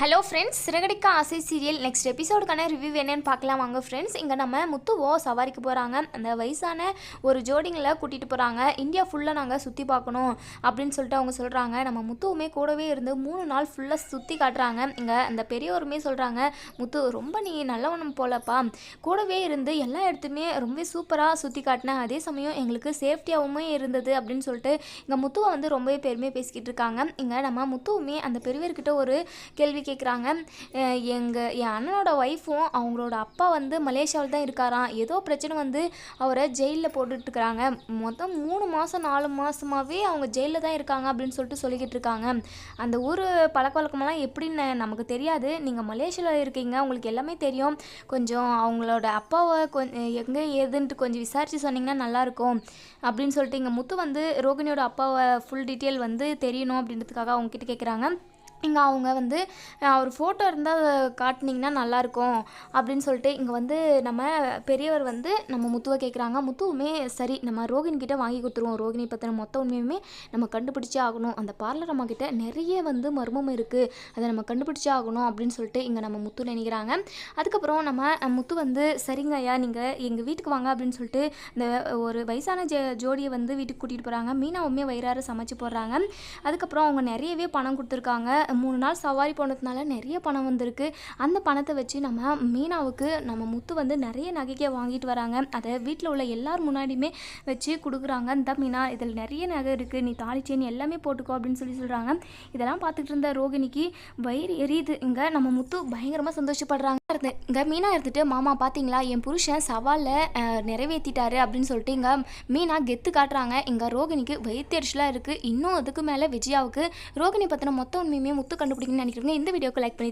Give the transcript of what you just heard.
Hello friends, Siragadikka ஆசை serial next எபிசோடுக்கான review என்னன்னு பார்க்கலாம் வாங்க ஃப்ரெண்ட்ஸ். இங்கே நம்ம முத்துவோ சவாரிக்கு போகிறாங்க. அந்த வயசான ஒரு ஜோடிங்களை கூட்டிகிட்டு போகிறாங்க. இந்தியா ஃபுல்லாக நாங்கள் சுற்றி பார்க்கணும் அப்படின்னு சொல்லிட்டு அவங்க சொல்கிறாங்க. நம்ம முத்துவுமே கூடவே இருந்து 3 நாள் ஃபுல்லாக சுற்றி காட்டுறாங்க. இங்கே அந்த பெரியவருமே சொல்கிறாங்க, முத்து ரொம்ப நீ நல்லவனும் போலப்பா, கூடவே இருந்து எல்லா இடத்துமே ரொம்ப சூப்பராக சுற்றி காட்டினேன், அதே சமயம் எங்களுக்கு சேஃப்டியாகவுமே இருந்தது அப்படின்னு சொல்லிட்டு இங்கே முத்துவை வந்து ரொம்பவே பெருமையாக பேசிக்கிட்டு இருக்காங்க. இங்கே நம்ம முத்துவுமே அந்த பெரியவர்கிட்ட ஒரு கேள்வி கேட்குறாங்க. என் அண்ணனோட ஒய்ஃபும் அவங்களோட அப்பா வந்து மலேசியாவில் தான் இருக்காராம், ஏதோ பிரச்சனை வந்து அவரை ஜெயிலில் போட்டுட்ருக்குறாங்க, மொத்தம் 3 மாதம் 4 மாதமாகவே அவங்க ஜெயிலில் தான் இருக்காங்க அப்படின்னு சொல்லிட்டு சொல்லிக்கிட்டு இருக்காங்க. அந்த ஊர் பழக்க வழக்கமெல்லாம் எப்படின்னு நமக்கு தெரியாது, நீங்கள் மலேசியாவில் இருக்கீங்க, உங்களுக்கு எல்லாமே தெரியும், கொஞ்சம் அவங்களோட அப்பாவை எங்கே ஏதுன்ட்டு கொஞ்சம் விசாரித்து சொன்னீங்கன்னா நல்லாயிருக்கும் அப்படின்னு சொல்லிட்டு இங்கே முத்து வந்து ரோகிணியோட அப்பாவை ஃபுல் டீட்டெயில் வந்து தெரியணும் அப்படின்றதுக்காக அவங்கக்கிட்ட கேட்குறாங்க. இங்கே அவங்க வந்து ஒரு ஃபோட்டோ இருந்தால் அதை காட்டினீங்கன்னா நல்லாயிருக்கும் அப்படின்னு சொல்லிட்டு இங்கே வந்து நம்ம பெரியவர் வந்து நம்ம முத்துவை கேட்குறாங்க. முத்துவுமே சரி நம்ம ரோகிணிக்கிட்ட வாங்கி கொடுத்துருவோம், ரோகிணி பற்றின மொத்த உண்மையுமே நம்ம கண்டுபிடிச்சே ஆகணும், அந்த பார்லர் அம்மா கிட்ட நிறைய வந்து மர்மம் இருக்குது, அதை நம்ம கண்டுபிடிச்சே ஆகணும் அப்படின்னு சொல்லிட்டு இங்கே நம்ம முத்து நினைக்கிறாங்க. அதுக்கப்புறம் நம்ம முத்து வந்து சரிங்க ஐயா நீங்கள் எங்கள் வீட்டுக்கு வாங்க அப்படின்னு சொல்லிட்டு இந்த ஒரு வயசான ஜோடியை வந்து வீட்டுக்கு கூட்டிகிட்டு போகிறாங்க. மீனாவுமே வயிறார சமைச்சு போடுறாங்க. அதுக்கப்புறம் அவங்க நிறையவே பணம் கொடுத்துருக்காங்க. 3 நாள் சவாரி போனதுனால நிறைய பணம் வந்திருக்கு. அந்த பணத்தை வச்சு நம்ம மீனாவுக்கு நம்ம முத்து வந்து நிறைய நகையை வாங்கிட்டு வராங்க. அதை வீட்டில் உள்ள எல்லார் முன்னாடியுமே வச்சு கொடுக்குறாங்க. இந்த மீனா இதில் நிறைய நகை இருக்குது, நீ தாலி செயின் எல்லாமே போட்டுக்கோ அப்படின்னு சொல்கிறாங்க. இதெல்லாம் பார்த்துக்கிட்டு இருந்த ரோகிணிக்கு வயிறு எரியுது. இங்கே நம்ம முத்து பயங்கரமாக சந்தோஷப்படுறாங்க. இங்கே மீனா எடுத்துகிட்டு, மாமா பார்த்தீங்களா என் புருஷன் சவாலில் நிறைவேற்றிட்டாரு அப்படின்னு சொல்லிட்டு இங்கே மீனா கெத்து காட்டுறாங்க. இங்கே ரோகிணிக்கு வயிற்றெரிச்சலாக இருக்குது. இன்னும் அதுக்கு மேலே விஜயாவுக்கு ரோகிணி பற்றின மொத்த உண்மையுமே முத்து கண்டுபிடிக்கணும்னு நினைக்கிறீங்க. இந்த வீடியோக்கு லைக் பண்ணி